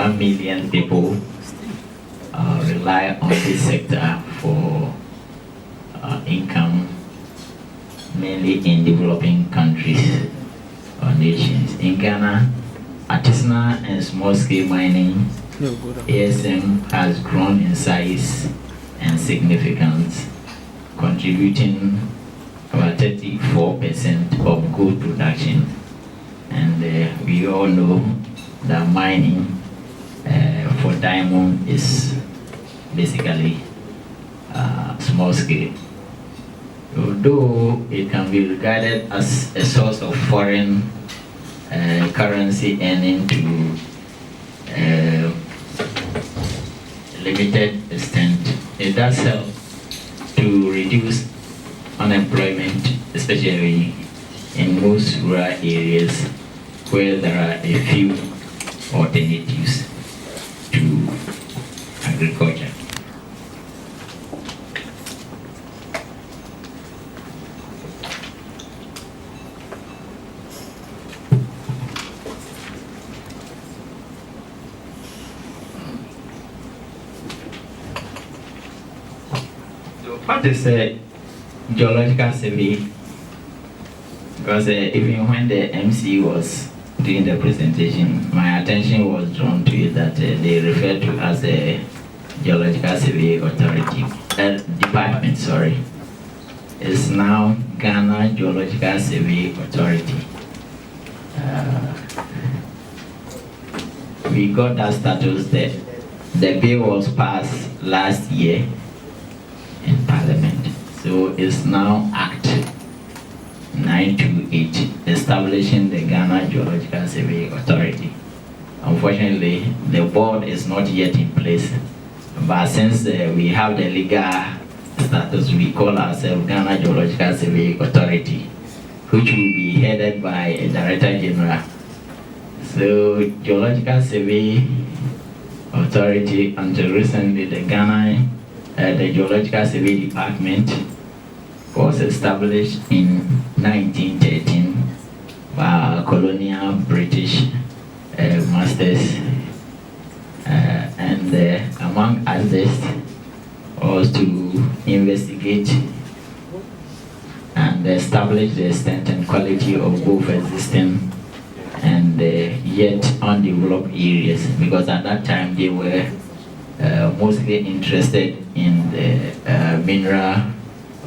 1 million people rely on this sector for income, mainly in developing countries or nations. In Ghana, artisanal and small-scale mining, ASM, has grown in size and significance, contributing about 34% of gold production. And we all know that mining for diamond is basically small scale. Although it can be regarded as a source of foreign currency earning to a limited extent, it does help to reduce unemployment, especially in most rural areas where there are a few alternatives to agriculture. What is a geological survey? Because even when the MC was doing the presentation, my attention was drawn to it that they refer to as a Geological Survey Authority department. Sorry, it's now Ghana Geological Survey Authority. We got that status that the bill was passed last year in Parliament. So it's now Act 928, establishing the Ghana Geological Survey Authority. Unfortunately, the board is not yet in place, but since we have the legal status, we call ourselves Ghana Geological Survey Authority, which will be headed by a Director General. So, Geological Survey Authority, until recently, the Geological Survey Department was established in 1913 by colonial British masters, and among others was to investigate and establish the extent and quality of both existing and yet undeveloped areas, because at that time they were mostly interested in the mineral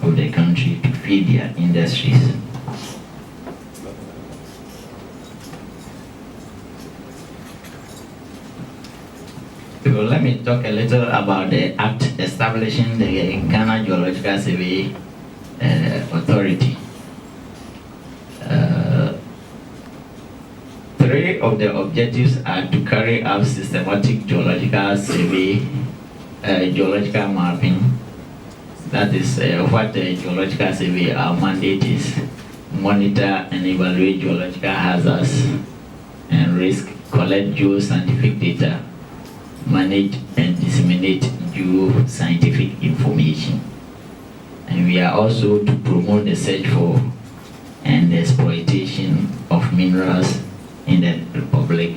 of the country to feed their industries. So let me talk a little about the act establishing the Ghana Geological Survey Authority. Three of the objectives are to carry out systematic geological survey, geological mapping. That is what the geological survey, our mandate is: monitor and evaluate geological hazards and risk, collect geoscientific data, manage and disseminate geoscientific information. And we are also to promote the search for and the exploitation of minerals in the Republic,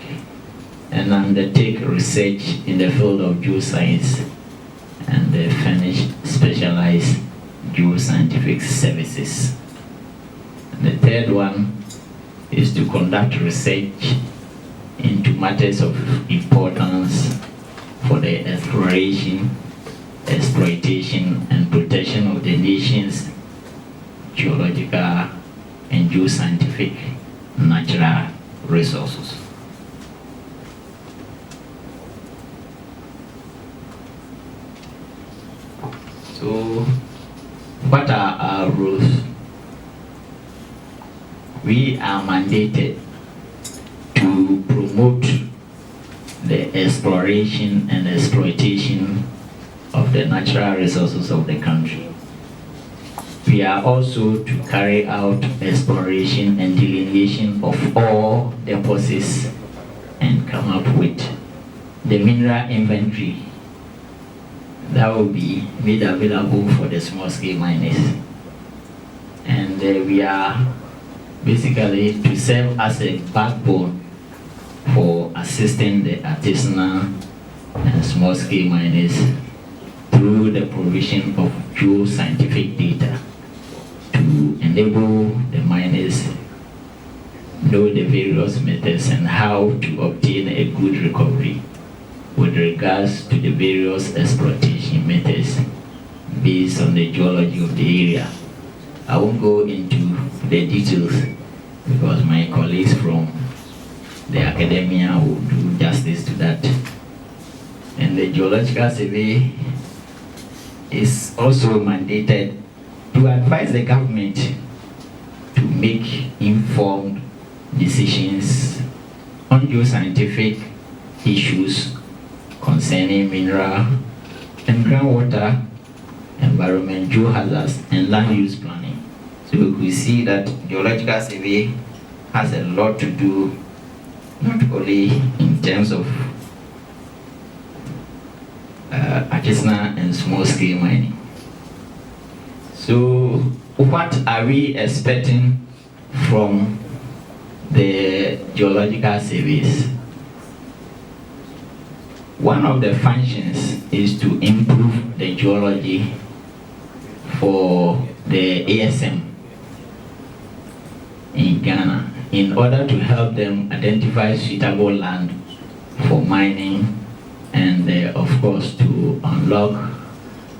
and undertake research in the field of geoscience and furnish specialized geoscientific services. And the third one is to conduct research into matters of importance for the exploration, exploitation, and protection of the nation's geological and geoscientific natural resources. So, what are our rules? We are mandated to promote the exploration and exploitation of the natural resources of the country. We are also to carry out exploration and delineation of all deposits and come up with the mineral inventory that will be made available for the small-scale miners. And we are basically to serve as a backbone for assisting the artisanal and small-scale miners through the provision of geoscientific data to enable the miners know the various methods and how to obtain a good recovery with regards to the various exploitation methods based on the geology of the area. I won't go into the details because my colleagues from the academia will do justice to that. And the Geological Survey is also mandated to advise the government to make informed decisions on geoscientific issues concerning mineral and groundwater, environment, geohazards, and land use planning. So we could see that Geological Survey has a lot to do, not only in terms of artisanal and small-scale mining. So what are we expecting from the Geological Surveys? One of the functions is to improve the geology for the ASM in Ghana in order to help them identify suitable land for mining and of course to unlock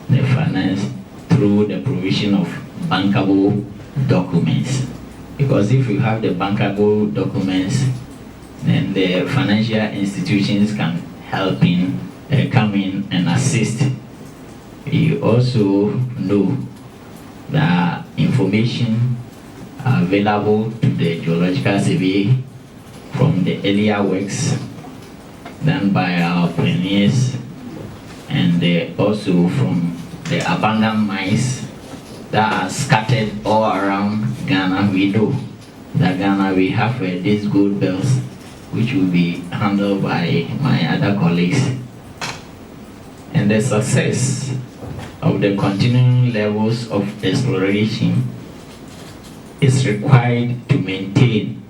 the finance through the provision of bankable documents. Because if you have the bankable documents, then the financial institutions can help in, come in and assist. You also know that information available to the Geological Survey from the earlier works done by our pioneers and also from the abandoned mines that are scattered all around Ghana. We know that Ghana, we have these gold belts which will be handled by my other colleagues. And the success of the continuing levels of exploration is required to maintain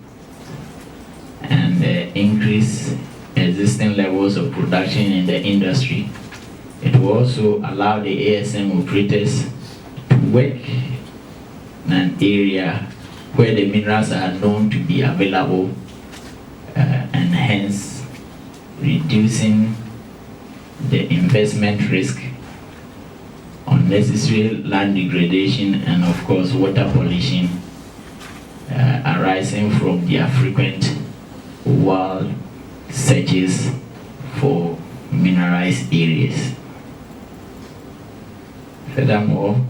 and increase existing levels of production in the industry. It will also allow the ASM operators to work in an area where the minerals are known to be available and hence reducing the investment risk, unnecessary land degradation, and of course water pollution arising from their frequent well searches for mineralized areas. Furthermore,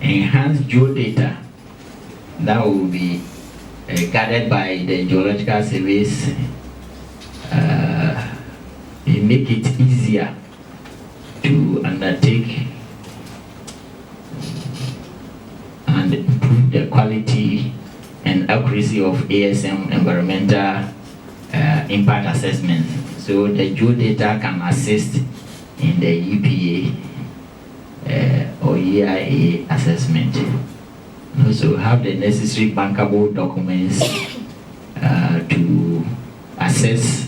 enhanced geodata that will be gathered by the Geological Surveys make it easier to undertake and improve the quality and accuracy of ASM environmental impact assessments. So the geodata can assist in the EPA or EIA assessment. Also have the necessary bankable documents to assess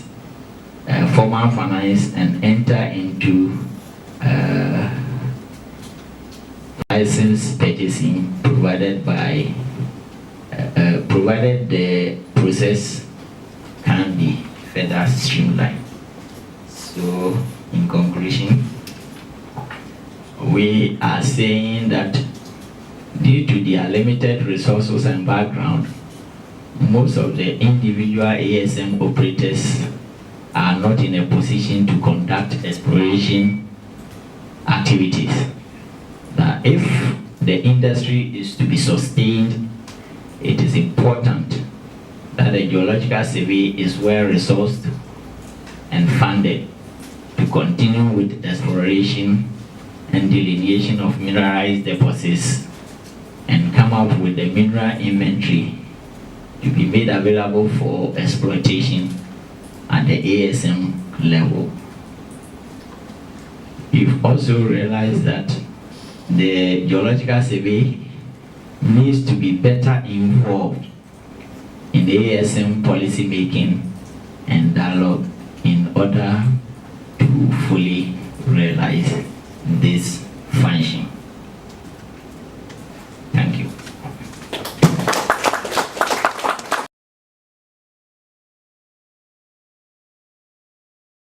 formal finance and enter into license purchasing provided by provided the process can be further streamlined. So in conclusion, we are saying that due to their limited resources and background, most of the individual ASM operators are not in a position to conduct exploration activities. That if the industry is to be sustained, it is important that the Geological Survey is well resourced and funded to continue with exploration and delineation of mineralized deposits and come up with the mineral inventory to be made available for exploitation at the ASM level. We've also realized that the Geological Survey needs to be better involved in the ASM policy making and dialogue in order to fully realize this